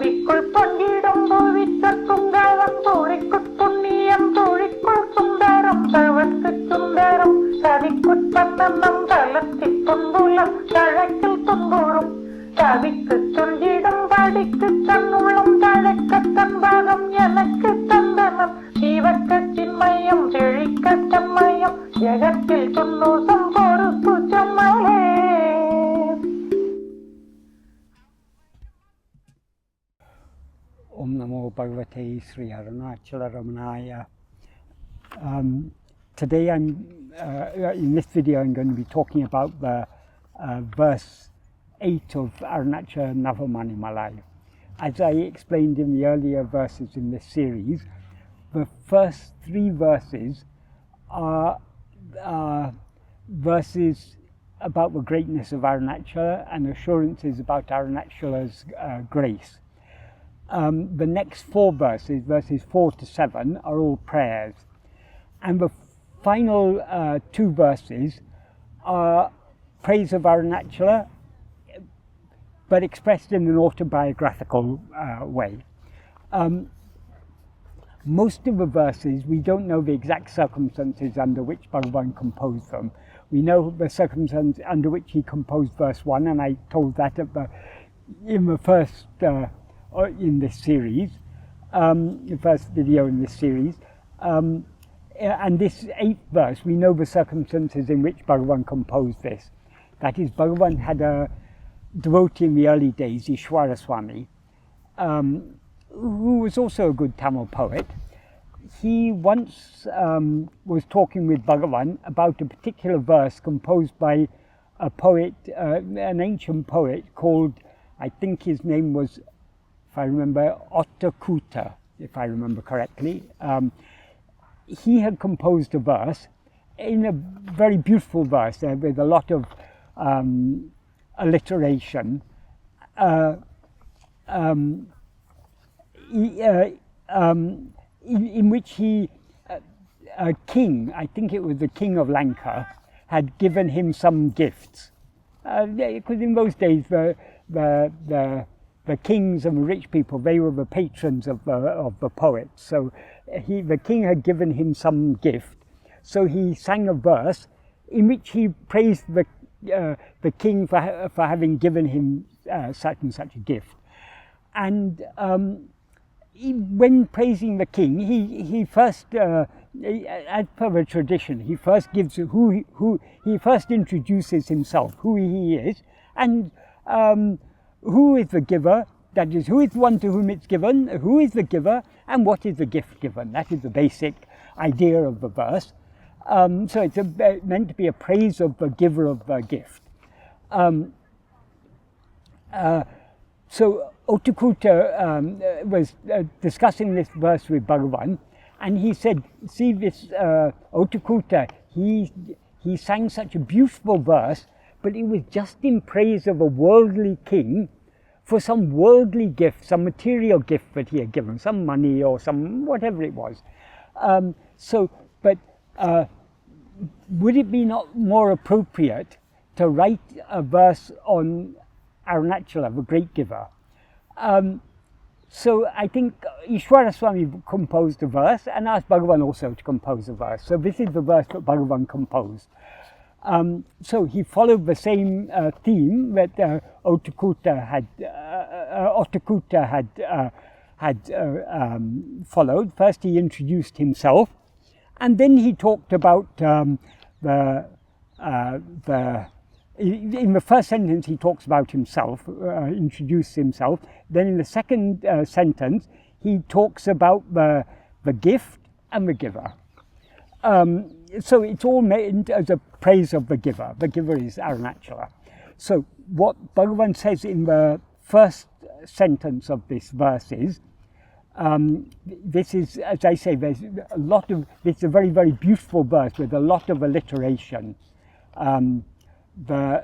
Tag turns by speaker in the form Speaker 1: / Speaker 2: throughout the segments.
Speaker 1: புவிக்குள் பொங்கிடும் புவிக்குட் புங்கவன் புரிக்குட் புண்ணியம் புழிக்குள் Sundaram தவக்குச் Sundaram catikkuṭ paṉṇaṉan talattiṟ puṇbulaṉ caṟakkiṭ tuñciḍum tavikkut tuñciḍum paḍikkut taṉṉuڵan taṛaikkat taṉpada meṉakkut tandaṉaṉ civakkac ciṇmayañ ceṟikkat ceṛmayañ ஜகத்தில் துன்னூசம் பொறுப்பு சொன்னாலே.
Speaker 2: Om Namo Bhagavate Śrī Aruṇācala Navamaṇimālai. Today in this video I'm going to be talking about the verse 8 of Arunachala Navamaṇimālai. As I explained in the earlier verses in this series, the first three verses are verses about the greatness of Arunachala and assurances about Arunachala's grace. The next four verses, verses 4 to 7, are all prayers. And the final two verses are praise of Arunachala, but expressed in an autobiographical way. Most of the verses, we don't know the exact circumstances under which Bhagavan composed them. We know the circumstances under which he composed verse 1, and I told that in the first in this series, the first video in this series. And this 8th verse, we know the circumstances in which Bhagavan composed this. That is, Bhagavan had a devotee in the early days, Ishwara Swami, who was also a good Tamil poet. He once was talking with Bhagavan about a particular verse composed by a poet, an ancient poet called, I think his name was, if I remember, Ottakuta, if I remember correctly. He had composed a verse, in a very beautiful verse with a lot of alliteration, in which a king, I think it was the king of Lanka, had given him some gifts. Because in those days the kings and the rich people, they were the patrons of the poets. So the king had given him some gift. So he sang a verse in which he praised the king for having given him such and such a gift. And when praising the king, he first, as per the tradition, he first gives he first introduces himself, who he is, and who is the giver, that is, who is the one to whom it's given, who is the giver, and what is the gift given. That is the basic idea of the verse. So it's meant to be a praise of the giver of the gift. So Ottakuta was discussing this verse with Bhagavan, and he said, see this Ottakuta, he sang such a beautiful verse, but it was just in praise of a worldly king for some worldly gift, some material gift that he had given, some money or some whatever it was. Would it be not more appropriate to write a verse on Arunachala, the great giver? So I think Ishwara Swami composed a verse and asked Bhagavan also to compose a verse. So this is the verse that Bhagavan composed. So he followed the same theme that Ottakuta had followed. First he introduced himself, and then he talked about in the first sentence he talks about himself, introduces himself. Then in the second sentence he talks about the gift and the giver. So it's all meant as a praise of the giver. The giver is Arunachala. So what Bhagavan says in the first sentence of this verse is, this is, as I say, there's a lot of, it's a very, very beautiful verse with a lot of alliteration. The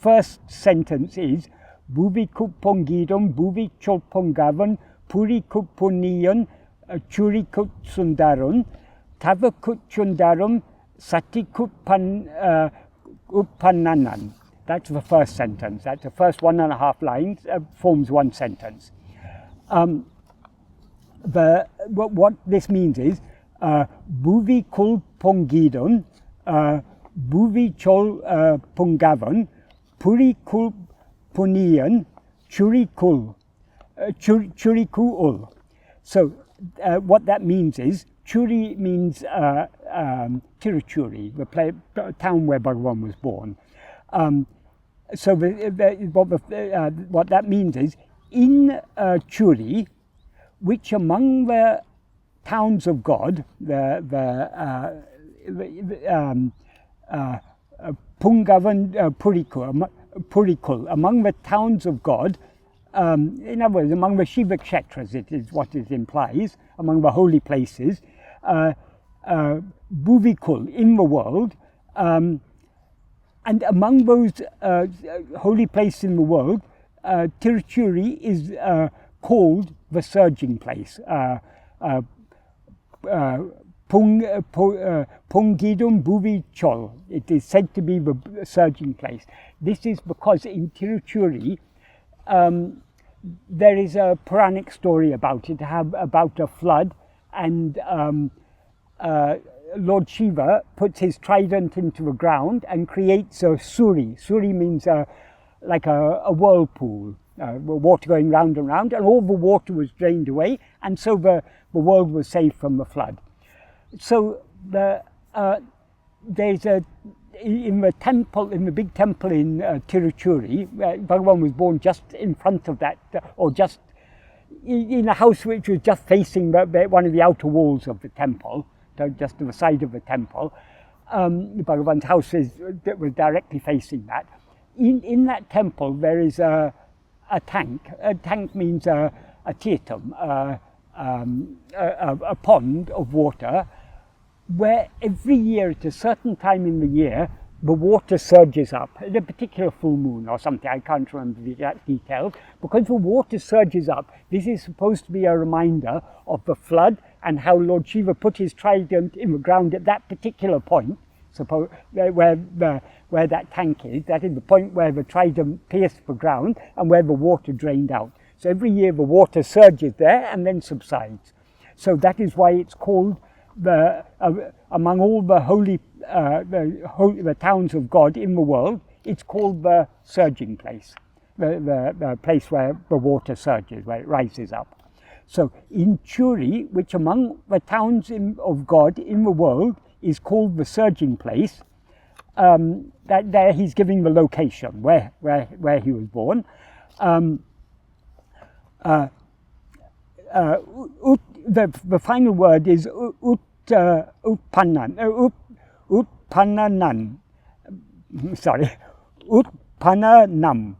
Speaker 2: first sentence is, bhuvikkuṭ poṅgiḍum, bhuviccoṟ puṇgavaṉ, purikkuṭ puṇṇiyaṉ, cuṛikkuṭ sundaraṉ, tavikkut sundarañ, catikkuṭ paṉṉaṉan. That's the first sentence. That's the first 1.5 lines, forms one sentence. What this means is bhuvikkuṭ poṅgiḍum, bhuviccoڵ puṅgavaṉ, purikkuṭ puṇnīyaṉ, cuṛikkuṭ. So what that means is, Churi means Tiruchuri, the town where Bhagavan was born. So what that means is, in Churi, which among the towns of God, the puṅgavaṉ, purikkuṭ, among the towns of God, in other words, among the Civakkatras, it is what it implies, among the holy places, bhuvikkuṭ, in the world, and among those holy places in the world, Tiruchuri is called the surging place. Poṅgiḍum bhuviccoڵ. It is said to be the surging place. This is because in Tiruchuri, there is a Puranic story about it, about a flood, and Lord Shiva puts his trident into the ground and creates a Suri. Suri means like a whirlpool, water going round and round, and all the water was drained away, and so the world was saved from the flood. So there's in the temple, in the big temple in Tiruchuri, Bhagavan was born just in front of that, or just in a house which was just facing one of the outer walls of the temple, just to the side of the temple. Bhagavan's house was directly facing that. In that temple there is a tank. A tank means a tirtham, a pond of water, where every year at a certain time in the year the water surges up at a particular full moon or something. I can't remember the exact details. Because the water surges up, this is supposed to be a reminder of the flood and how Lord Shiva put his trident in the ground at that particular point, where that tank is. That is the point where the trident pierced the ground and where the water drained out. So every year the water surges there and then subsides. So that is why it's called among all the the towns of God in the world, it's called the surging place, the place where the water surges, where it rises up. So in Churi, which among the towns of God in the world is called the surging place, that there he's giving the location where he was born. The final word is paṉṇaṉan. Sorry, paṉṇaṉan.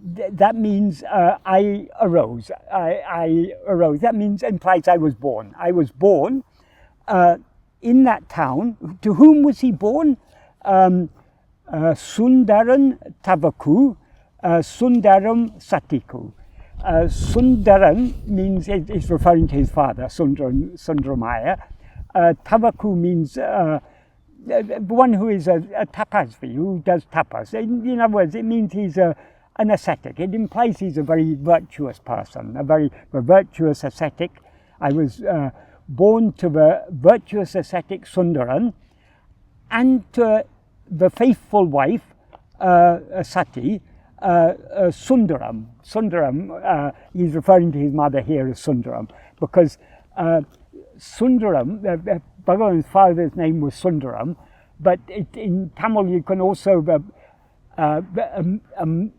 Speaker 2: That means I arose. I arose. That means implies I was born. I was born in that town. To whom was he born? Sundaraṉ tavakkut, sundaraṃ satikku. Sundaraṉ means it's referring to his father, Sundaramaya. Tavikkut means one who is a tapasvi, who does tapas. In other words, it means he's an ascetic. It implies he's a very virtuous person, a virtuous ascetic. I was born to the virtuous ascetic Sundaraṉ and to the faithful wife Sati, Sundaram. Sundaram, he's referring to his mother here as Sundaram, because Sundaram, Bhagavan's father's name was Sundaram, but in Tamil you can also, the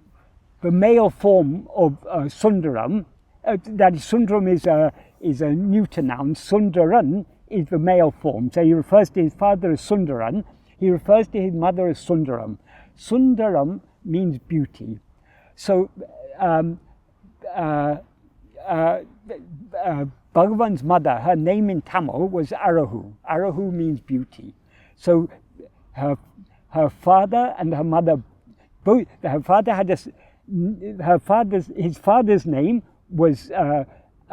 Speaker 2: male form of Sundaram, that is, Sundaram is a neuter noun, Sundaraṉ is the male form, so he refers to his father as Sundaraṉ, he refers to his mother as Sundaram. Sundaram means beauty. So Bhagavan's mother, her name in Tamil was Arahu. Arahu means beauty. So her father and her mother, both, her father had his father's name was a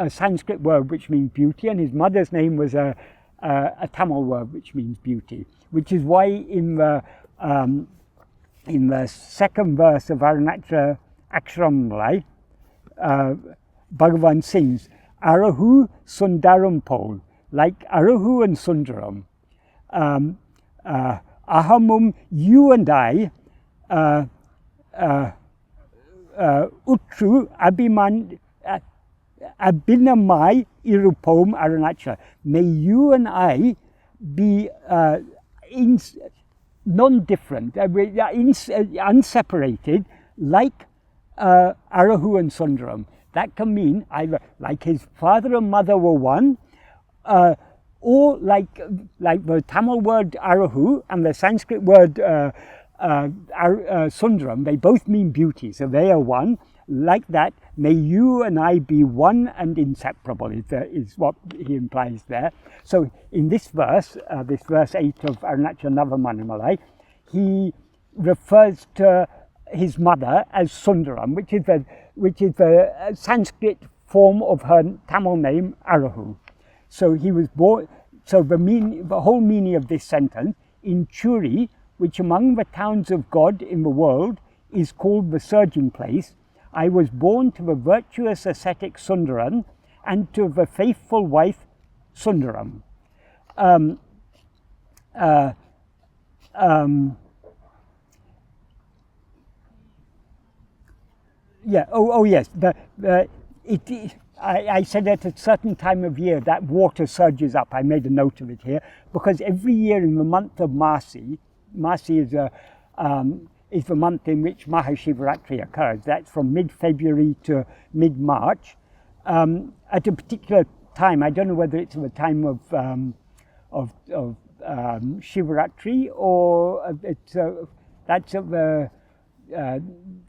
Speaker 2: Sanskrit word which means beauty, and his mother's name was a Tamil word which means beauty, which is why in the second verse of Arunachala Navamaṇimālai, Bhagavan sings, Arahu Sundaram Pol, like Arahu and Sundaram. Ahamum, you and I, Utru Abhinamai Irupom Arunachala. May you and I be non-different, unseparated, like Arahu and Sundaram. That can mean either like his father and mother were one, or like the Tamil word Arahu and the Sanskrit word Sundaram, they both mean beauty, so they are one. Like that, may you and I be one and inseparable, is what he implies there. So in this verse 8 of Arunachala Navamaṇimālai, he refers to his mother as Sundaram, which is the Sanskrit form of her Tamil name Arahu. So he was born. So the whole meaning of this sentence, in Churi, which among the towns of God in the world is called the surging place, I was born to the virtuous ascetic Sundaraṉ and to the faithful wife Sundaram. Yeah. Oh yes. I said at a certain time of year that water surges up. I made a note of it here because every year in the month of Marsi is the month in which Mahashivaratri occurs. That's from mid-February to mid-March. At a particular time, I don't know whether it's the time of Shivaratri or that's at the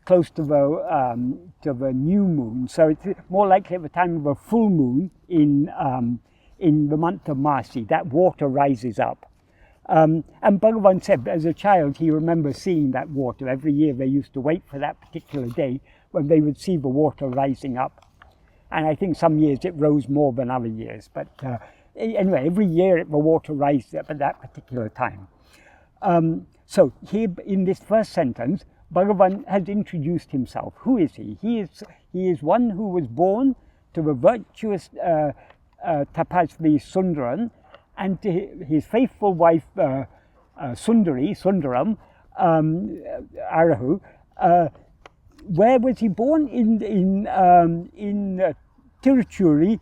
Speaker 2: close to the new moon. So it's more likely at the time of a full moon in the month of Marsi. That water rises up. And Bhagavan said, as a child, he remembers seeing that water. Every year they used to wait for that particular day when they would see the water rising up. And I think some years it rose more than other years. But anyway, every year the water rises up at that particular time. So here in this first sentence, Bhagavan has introduced himself. Who is he? He is one who was born to the virtuous tapasvi Sundaraṉ and to his faithful wife Sundaram, Arahu. Where was he born? In Tiruchuri,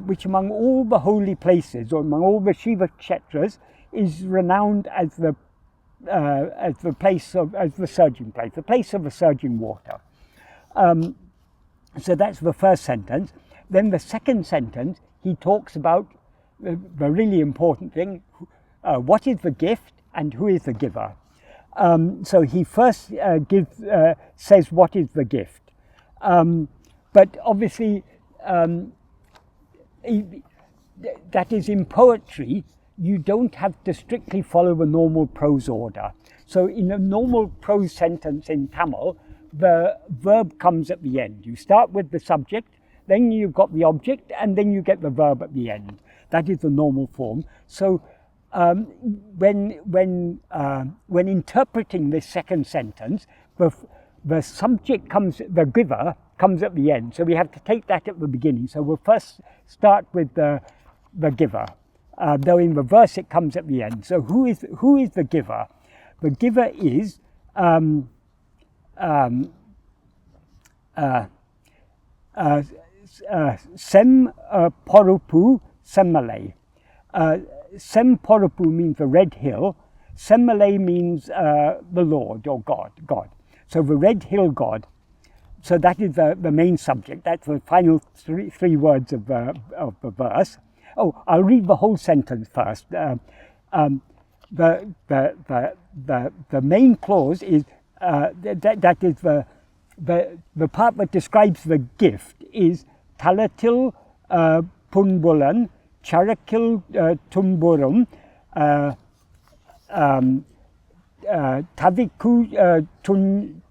Speaker 2: which among all the holy places, or among all the Shiva kshetras, is renowned as the surging place, the place of the surging water. So that's the first sentence. Then the second sentence, he talks about the really important thing, what is the gift and who is the giver. So he first says what is the gift. But obviously, that is in poetry, you don't have to strictly follow the normal prose order. So in a normal prose sentence in Tamil, the verb comes at the end. You start with the subject, then you've got the object, and then you get the verb at the end. That is the normal form. So when interpreting this second sentence, the subject the giver comes at the end. So we have to take that at the beginning. So we'll first start with the giver. Though in the verse it comes at the end. So who is the giver? The giver is Sem Porupu Semmalai. Sem Porupu means the red hill. Semmalai means the Lord or God. So the red hill God. So that is the main subject. That's the final three words of the verse. Oh, I'll read the whole sentence first. The main clause is that is the part that describes the gift is talattiṟ puṇbulaṉ, caṛakkiṭ ṭumburum, tavikkut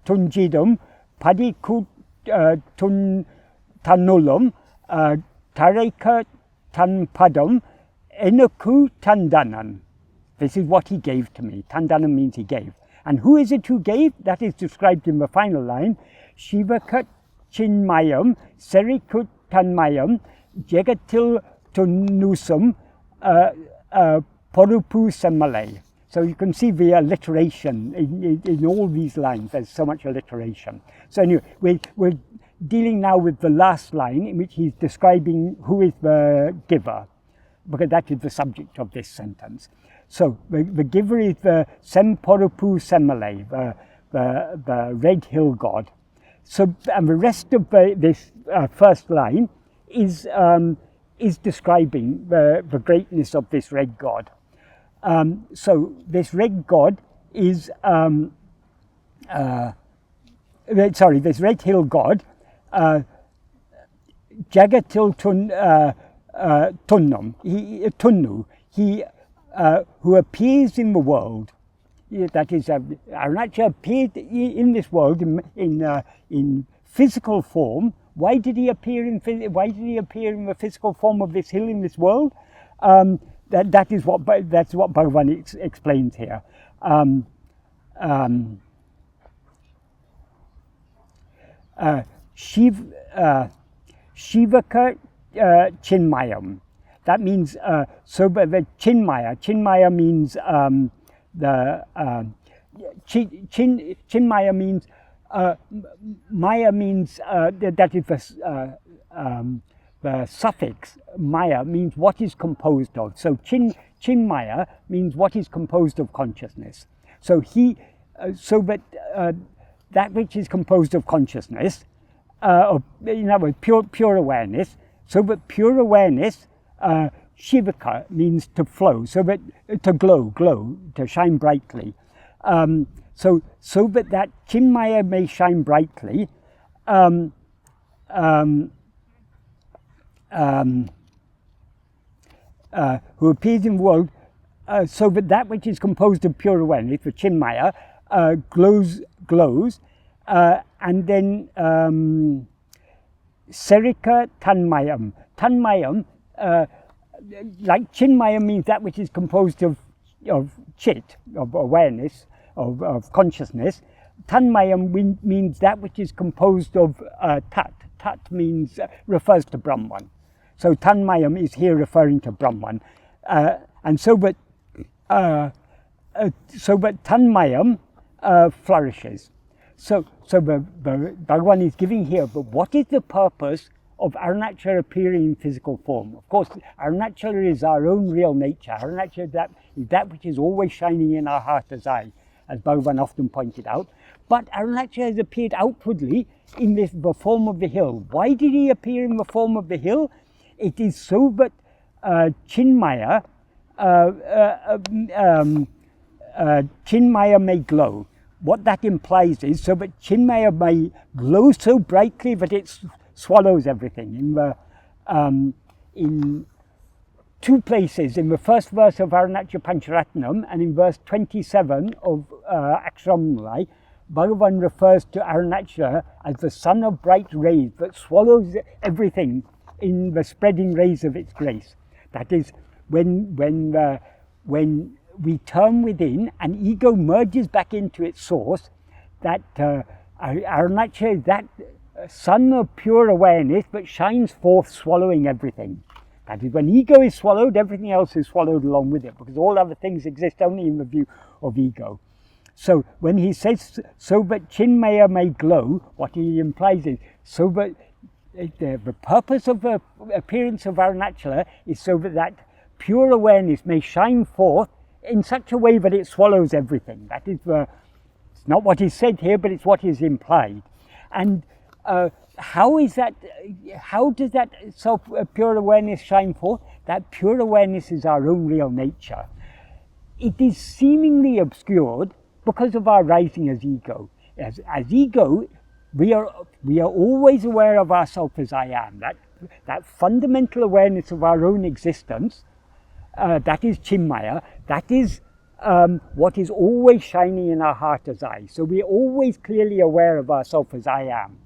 Speaker 2: tuñciḍum, paḍikkut taṉṇuḻan, taṛaikkat taṉpada, meṉakkut tandaṉaṉ. This is what he gave to me. Tandaṉaṉ means he gave. And who is it who gave? That is described in the final line. Civakkac ciṇmayañ, ceṛikkat taṇmayañ, jagatil tuñciḍum, porupu samalai. So you can see the alliteration in all these lines. There's so much alliteration. So anyway, we're dealing now with the last line in which he's describing who is the giver, because that is the subject of this sentence. So the giver is the Semporupu Samalai, the red hill god. So, and the rest of this first line is describing the greatness of this red god. So this red god is, this red hill god, Jagatil Tunnu, he who appears in the world. That is, Arunachala appeared in this world in physical form. Why did he appear in the physical form of this hill in this world? That's what Bhagavan explains here. Civakkac ciṇmayañ. That means so. But the ciṇmaya means ciṇmaya means maya means that is the suffix maya means what is composed of. So ciṇmaya means what is composed of consciousness. So that which is composed of consciousness, in other words, pure awareness. So that pure awareness, civakkac means to flow, so that to glow, to shine brightly. So that ciṇmaya may shine brightly. Who appears in the world, so that which is composed of pure awareness, the ciṇmaya, glows, and then ceṛikkat taṇmayañ. Taṇmayañ, like ciṇmaya means that which is composed of chit, of awareness, of consciousness. Taṇmayañ means that which is composed of tat. Tat means refers to Brahman. So taṇmayañ is here referring to Brahman, and so that taṇmayañ flourishes. So the Bhagavan is giving here, but what is the purpose of Arunachala appearing in physical form? Of course, Arunachala is our own real nature. Arunachala is that which is always shining in our heart as Bhagavan often pointed out. But Arunachala has appeared outwardly in the form of the hill. Why did he appear in the form of the hill? It is so that ciṇmaya may glow. What that implies is so that ciṇmaya may glow so brightly that it swallows everything. In two places, in the first verse of Arunachala Pancharatnam and in verse 27 of Aksharamulai, Bhagavan refers to Arunachala as the sun of bright rays that swallows everything in the spreading rays of its grace. That is, when we turn within and ego merges back into its source, that Arunachala is that sun of pure awareness that shines forth, swallowing everything. That is, when ego is swallowed, everything else is swallowed along with it, because all other things exist only in the view of ego. So when he says, so that ciṇmaya may glow, what he implies is, so that the purpose of the appearance of Arunachala is so that pure awareness may shine forth in such a way that it swallows everything. That is it's not what is said here, but it's what is implied. And how does that pure awareness shine forth? That pure awareness is our own real nature. It is seemingly obscured because of our rising as ego. As ego, we are always aware of ourselves as I am. That fundamental awareness of our own existence, that is ciṇmaya, that is what is always shining in our heart as I. So we are always clearly aware of ourselves as I am.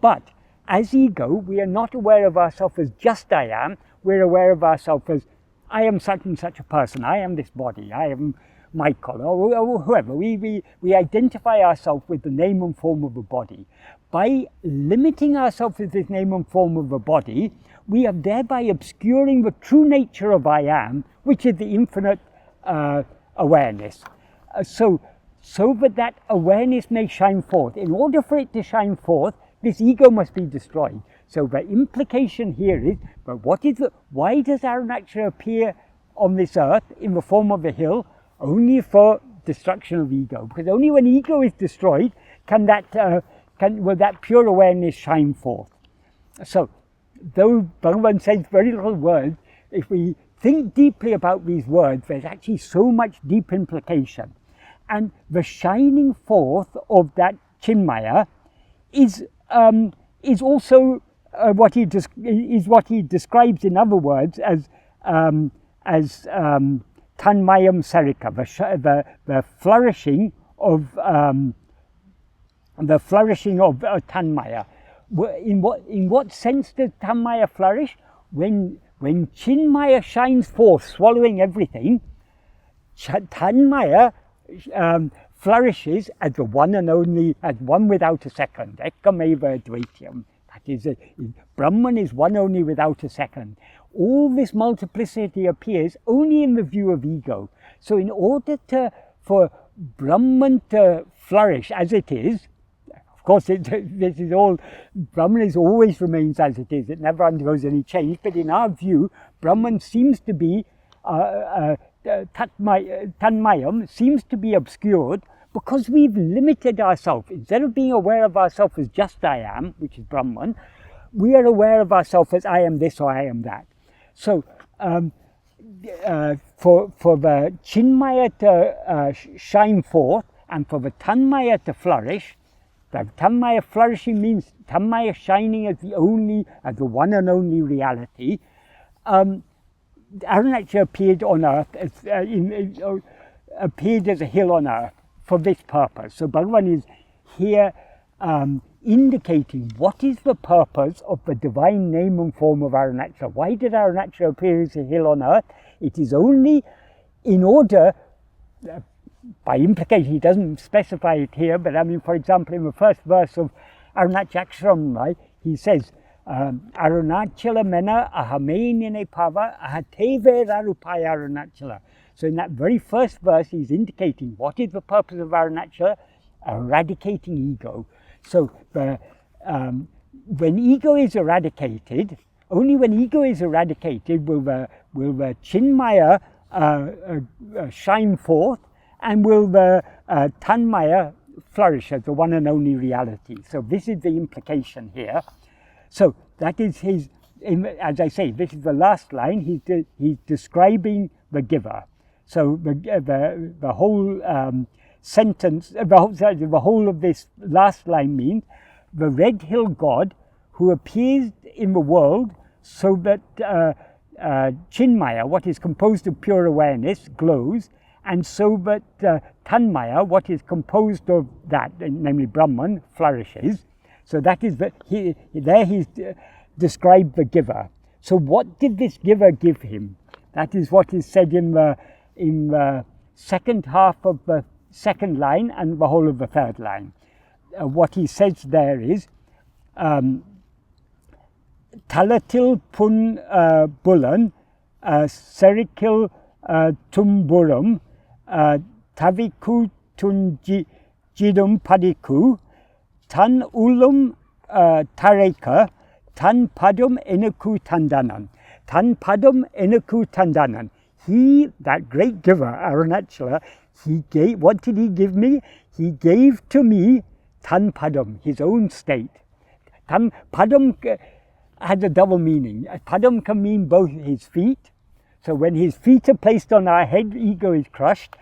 Speaker 2: But as ego, we are not aware of ourselves as just I am. We're aware of ourselves as I am such and such a person. I am this body. I am Michael or whoever. We identify ourselves with the name and form of a body. By limiting ourselves with this name and form of a body, we are thereby obscuring the true nature of I am, which is the infinite awareness. So that awareness may shine forth. In order for it to shine forth, this ego must be destroyed. So the implication here is, but why does Arunachala appear on this earth in the form of a hill? Only for destruction of ego. Because only when ego is destroyed will that pure awareness shine forth. So, though Bhagavan says very little words, if we think deeply about these words, there's actually so much deep implication. And the shining forth of that ciṇmaya is also what he describes in other words as taṇṇuļan ceṛikkat, the flourishing of taṇmaya. In what sense does taṇmaya flourish? When ciṇmaya shines forth, swallowing everything, taṇmaya flourishes as the one and only, as one without a second. Ekam-eva advaityam. That is, Brahman is one only without a second. All this multiplicity appears only in the view of ego. So in order for Brahman to flourish as it is, of course this is all, Brahman always remains as it is, it never undergoes any change, but in our view, Brahman seems to be, taṇmayam seems to be obscured because we've limited ourselves. Instead of being aware of ourselves as just I am, which is Brahman, we are aware of ourselves as I am this or I am that. So for the ciṇmaya to shine forth and for the taṇmaya to flourish, the taṇmaya flourishing means taṇmaya shining as the one and only reality. Arunachala appeared on earth, appeared as a hill on earth for this purpose. So Bhagavan is here indicating what is the purpose of the divine name and form of Arunachala. Why did Arunachala appear as a hill on earth? It is only in order, by implication, he doesn't specify it here, but I mean, for example, in the first verse of Arunachala, right, he says, Arunachala mena ahamēnine pava ahateve rarupaya Arunachala. So in that very first verse, he's indicating what is the purpose of Arunachala? Eradicating ego. So when ego is eradicated, only when ego is eradicated will the ciṇmaya shine forth, and will the taṇmaya flourish as the one and only reality. So this is the implication here. So that is his, as I say, this is the last line. He's describing the giver. So the whole sentence, the whole of this last line means the red hill God who appears in the world so that ciṇmaya, what is composed of pure awareness, glows, and so that taṇmaya, what is composed of that, namely Brahman, flourishes. So that is he's described the giver. So what did this giver give him? That is what is said in the second half of the second line and the whole of the third line. What he says there is, talattiṟ puṇbulaṉ, ceṛikkat ṛuṇbuṟun, tavikkut tuñciḍum paḍikkut, taṉṇuļan taṛaikkat, taṉpadam tandaṉaṉ. Taṉpadam tandaṉaṉ. He, that great giver, Arunachala, what did he give me? He gave to me taṇpadam, his own state. Padam has a double meaning. Padam can mean both his feet. So when his feet are placed on our head, ego is crushed.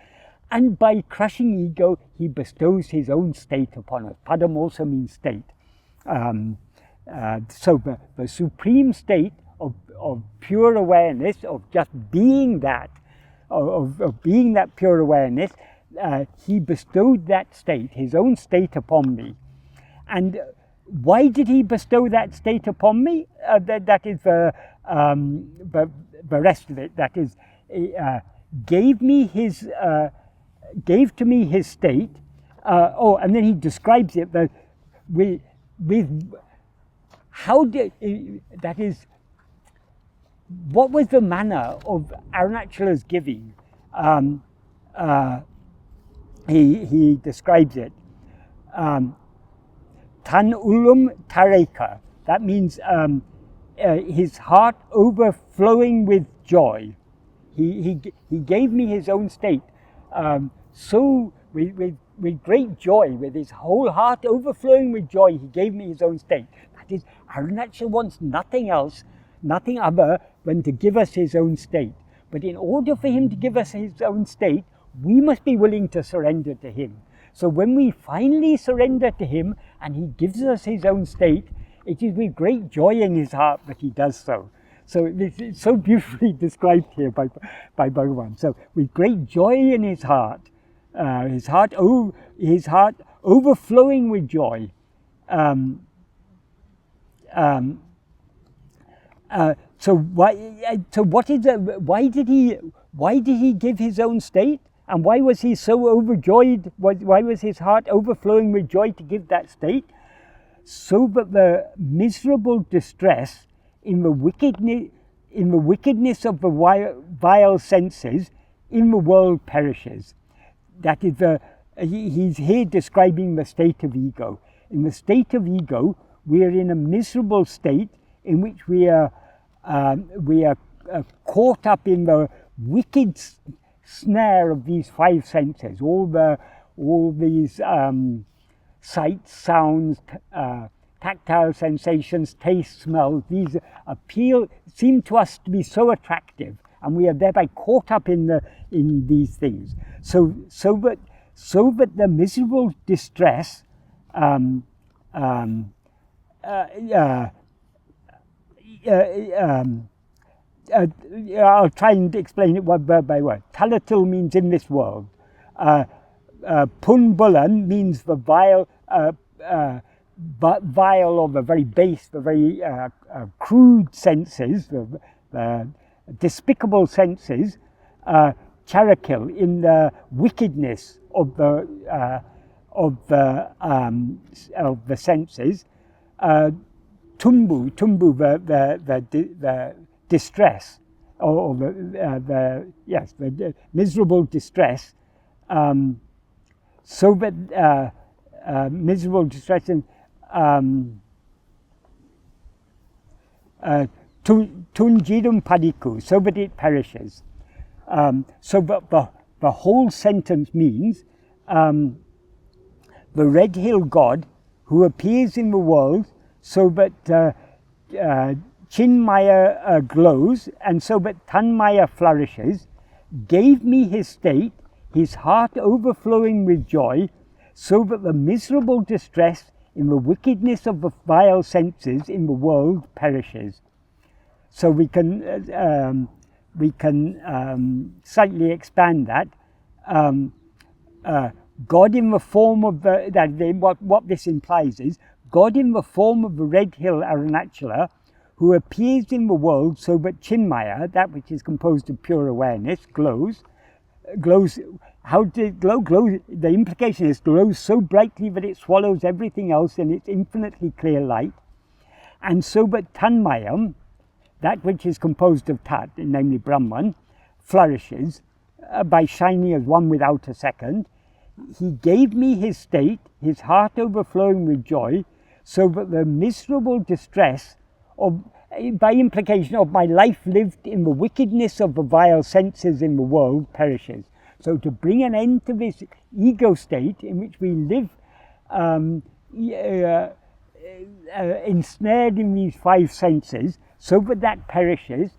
Speaker 2: And by crushing ego, he bestows his own state upon us. Padam also means state. So the supreme state of pure awareness, of just being that, of being that pure awareness, he bestowed that state, his own state, upon me. And why did he bestow that state upon me? That is the rest of it. That is, gave me his gave to me his state. And then he describes it with how did, that is, what was the manner of Arunacala's giving? He describes it. Taṉṇuļan taṛaikkat. That means his heart overflowing with joy. He gave me his own state. So with great joy, with his whole heart overflowing with joy, he gave me his own state. That is, Arunachala wants nothing else, nothing other than to give us his own state. But in order for him to give us his own state, we must be willing to surrender to him. So when we finally surrender to him and he gives us his own state, it is with great joy in his heart that he does so. So it's so beautifully described here by Bhagavan. So with great joy in his heart overflowing with joy. So why did he give his own state? And why was he so overjoyed? Why was his heart overflowing with joy to give that state? So that the miserable distress in the wickedness of the vile senses in the world perishes. That is, he's here describing the state of ego. In the state of ego, we are in a miserable state in which we are caught up in the wicked snare of these five senses. All these sights, sounds, tactile sensations, taste, smells. These seem to us to be so attractive, and we are thereby caught up in these things. So that the miserable distress I'll try and explain it word by word. Talattiṟ means in this world. Puṇbulaṉ means the vile or the very base, the very crude senses, the despicable senses. Caṛakkiṭ, in the wickedness of the senses. Tuṅbu, the distress, or the miserable distress. So that miserable distress and tuñciḍum paḍikkut, so that it perishes. So that the whole sentence means the red hill God who appears in the world so that ciṇmayañ glows and so that taṇmaya flourishes, gave me his state, his heart overflowing with joy, so that the miserable distress in the wickedness of the vile senses in the world perishes. So we can slightly expand that. God in the form of what this implies is God in the form of the red hill Arunachala, who appears in the world so that ciṇmayañ, that which is composed of pure awareness, glows. How does it glow? The implication is glows so brightly that it swallows everything else in its infinitely clear light. And so that taṇmaya, that which is composed of tat, namely Brahman, flourishes by shining as one without a second. He gave me his state, his heart overflowing with joy, so that the miserable distress by implication of my life lived in the wickedness of the vile senses in the world perishes. So to bring an end to this ego state in which we live ensnared in these five senses, so that perishes,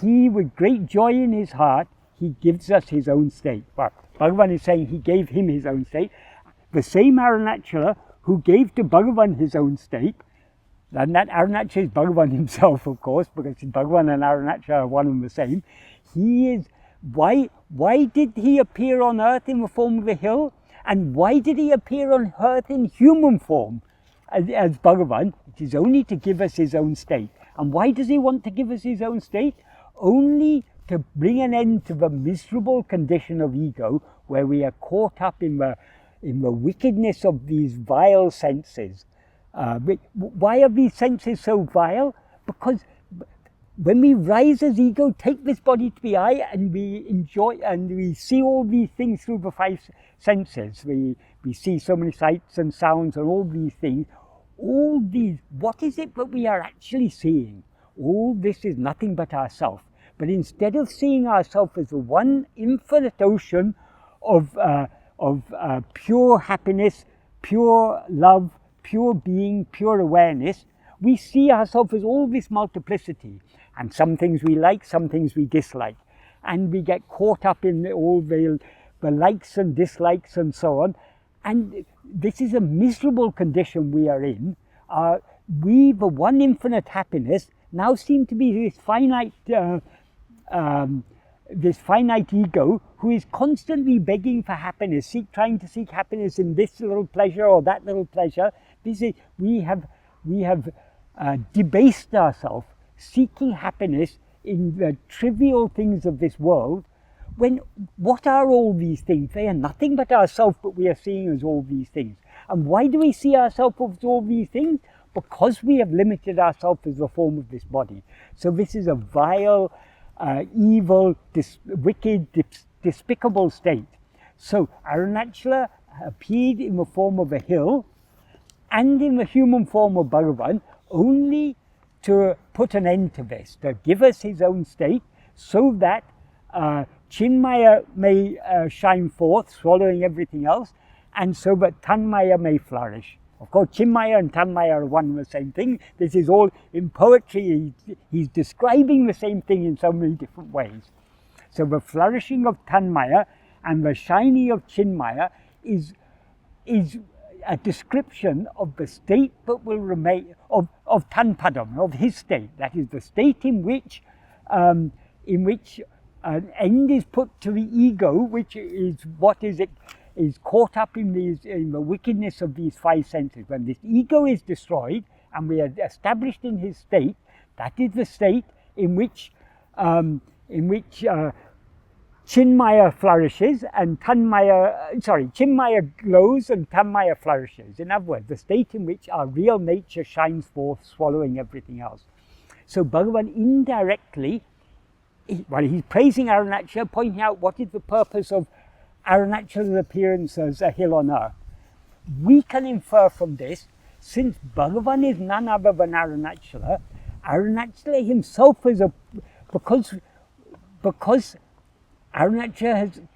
Speaker 2: he, with great joy in his heart, he gives us his own state. But Bhagavan is saying he gave him his own state. The same Arunachala who gave to Bhagavan his own state, and that Arunachala is Bhagavan himself, of course, because Bhagavan and Arunachala are one and the same. He is, why did he appear on earth in the form of a hill? And why did he appear on earth in human form as Bhagavan? It is only to give us his own state. And why does he want to give us his own state? Only to bring an end to the miserable condition of ego, where we are caught up in the wickedness of these vile senses. Why are these senses so vile? Because when we rise as ego, take this body to be I, and we enjoy and we see all these things through the five senses. We see so many sights and sounds and all these things. All these, what is it that we are actually seeing? All this is nothing but ourself. But instead of seeing ourselves as the one infinite ocean of pure happiness, pure love, pure being, pure awareness, we see ourselves as all this multiplicity. And some things we like, some things we dislike. And we get caught up in all the likes and dislikes and so on. And this is a miserable condition we are in. We, the one infinite happiness, now seem to be this finite ego who is constantly begging for happiness, trying to seek happiness in this little pleasure or that little pleasure. We have debased ourselves, seeking happiness in the trivial things of this world, when what are all these things? They are nothing but ourselves, but we are seeing as all these things. And why do we see ourselves as all these things? Because we have limited ourselves as the form of this body. So this is a vile, evil, wicked, despicable state. So Arunachala appeared in the form of a hill and in the human form of Bhagavan only to put an end to this, to give us his own state, so that Ciṇmaya may shine forth, swallowing everything else, and so that Taṇmaya may flourish. Of course, Ciṇmaya and Taṇmaya are one and the same thing. This is all in poetry. He's describing the same thing in so many different ways. So the flourishing of Taṇmaya and the shining of Ciṇmaya is a description of the state that will remain, of taṇpada, of his state. That is the state in which an end is put to the ego, which is is caught up in the wickedness of these five senses. When this ego is destroyed and we are established in his state, that is the state in which Ciṇmaya flourishes and Ciṇmaya glows and Taṇmaya flourishes. In other words, the state in which our real nature shines forth, swallowing everything else. So Bhagavan indirectly, he's praising Arunachala, pointing out what is the purpose of Arunachala's appearance as a hill on earth. We can infer from this, since Bhagavan is none other than Arunachala, Arunachala himself is because Arunachala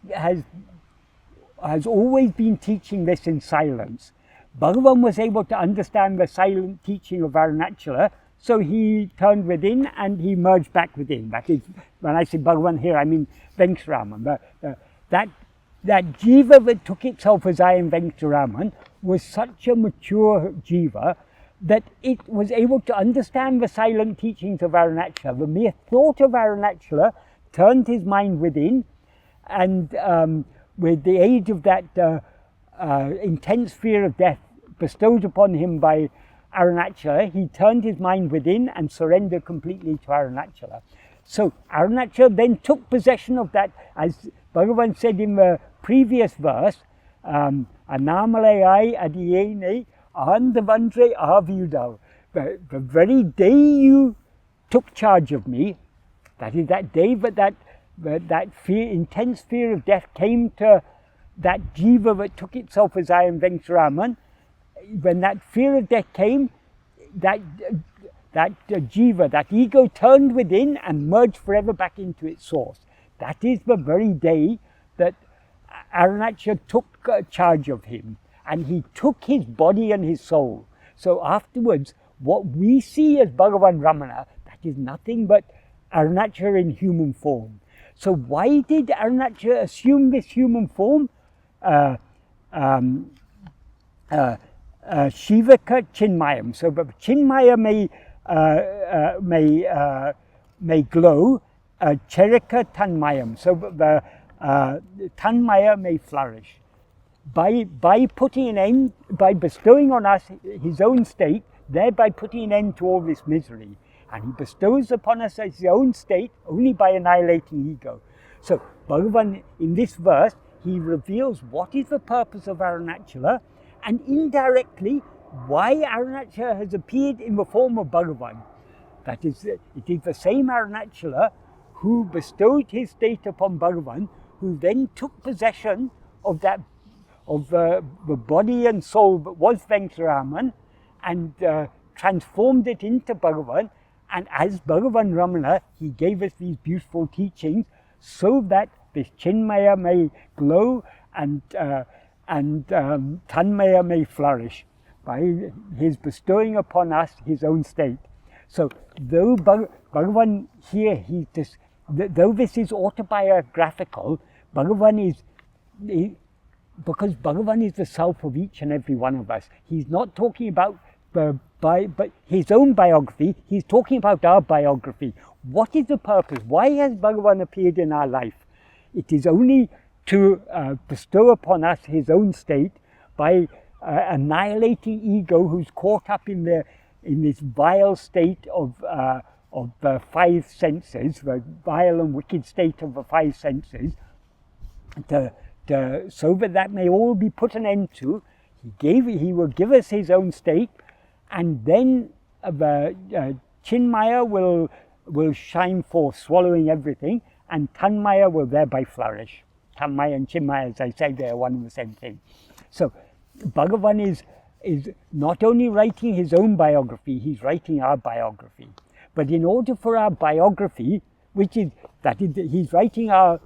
Speaker 2: has always been teaching this in silence. Bhagavan was able to understand the silent teaching of Arunachala, so he turned within and he merged back within. That is, when I say Bhagavan here, I mean Venkataraman. That jiva that took itself as I am Venkataraman was such a mature jiva that it was able to understand the silent teachings of Arunachala. The mere thought of Arunachala turned his mind within, and with the aid of that intense fear of death bestowed upon him by Arunachala, he turned his mind within and surrendered completely to Arunachala. So Arunachala then took possession of that, as Bhagavan said in the previous verse, Annamalai adiyene ahandavandre avyudav. The very day you took charge of me, that is that day that intense fear of death came to that jiva that took itself as I am Venkataraman. When that fear of death came, that jiva, that ego turned within and merged forever back into its source. That is the very day that Arunachala took charge of him, and he took his body and his soul. So afterwards, what we see as Bhagavan Ramana, that is nothing but Arunachala in human form. So why did Arunachala assume this human form? Civakkac ciṇmayañ. So that ciṇmaya may glow, ceṛikkat taṇmayañ. So the taṇmaya may flourish. By putting an end, by bestowing on us his own state, thereby putting an end to all this misery. and he bestows upon us his own state only by annihilating ego. So Bhagavan, in this verse, he reveals what is the purpose of Arunachala, and indirectly why Arunachala has appeared in the form of Bhagavan. That is, it is the same Arunachala who bestowed his state upon Bhagavan, who then took possession of that, of the body and soul that was Venkataraman, and transformed it into Bhagavan. And as Bhagavan Ramana, he gave us these beautiful teachings so that this Ciṇmaya may glow and Tanmaya may flourish by his bestowing upon us his own state. So though Bhagavan here, though this is autobiographical, Bhagavan is, because Bhagavan is the self of each and every one of us. He's not talking about but his own biography, he's talking about our biography. What is the purpose? Why has Bhagavan appeared in our life? It is only to bestow upon us his own state by annihilating ego, who's caught up in this vile state of the five senses, the vile and wicked state of the five senses, so that may all be put an end to. He will give us his own state, and then the Ciṇmaya will shine forth, swallowing everything, and Tanmaya will thereby flourish. Tanmaya and Ciṇmaya, as I say, they are one and the same thing. So Bhagavan is not only writing his own biography, he's writing our biography. But in order for our biography, he's writing our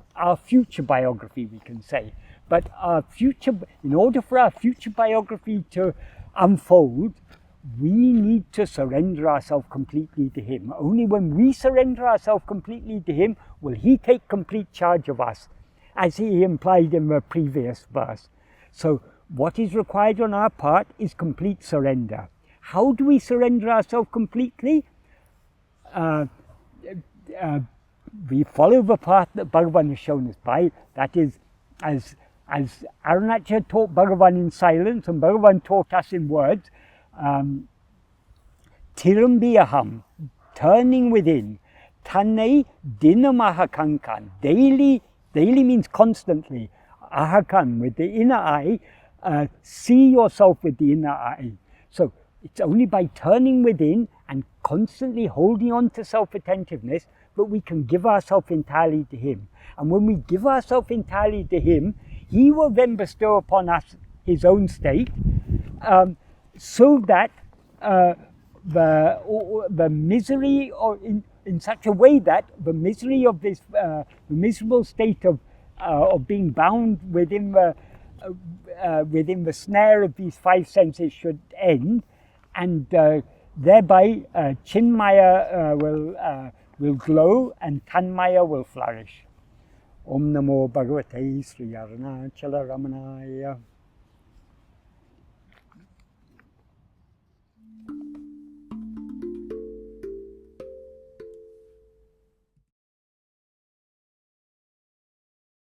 Speaker 2: future biography, we can say. But in order for our future biography to unfold, we need to surrender ourselves completely to him. Only when we surrender ourselves completely to him will he take complete charge of us, as he implied in the previous verse. So what is required on our part is complete surrender. How do we surrender ourselves completely? We follow the path that Bhagavan has shown us by. That is, as Arunachala taught Bhagavan in silence and Bhagavan taught us in words, tirambiyaham, turning within, tanne dinamahakankan, daily means constantly, ahakan, with the inner eye, see yourself with the inner eye. So it's only by turning within and constantly holding on to self-attentiveness that we can give ourselves entirely to him. And when we give ourselves entirely to him, he will then bestow upon us his own state, so that the misery, or in such a way that the misery of this miserable state of being bound within the snare of these five senses should end, and thereby Ciṇmaya will glow and Tanmaya will flourish. Om Namo Bhagavate Śrī Aruṇācala Ramanaaya.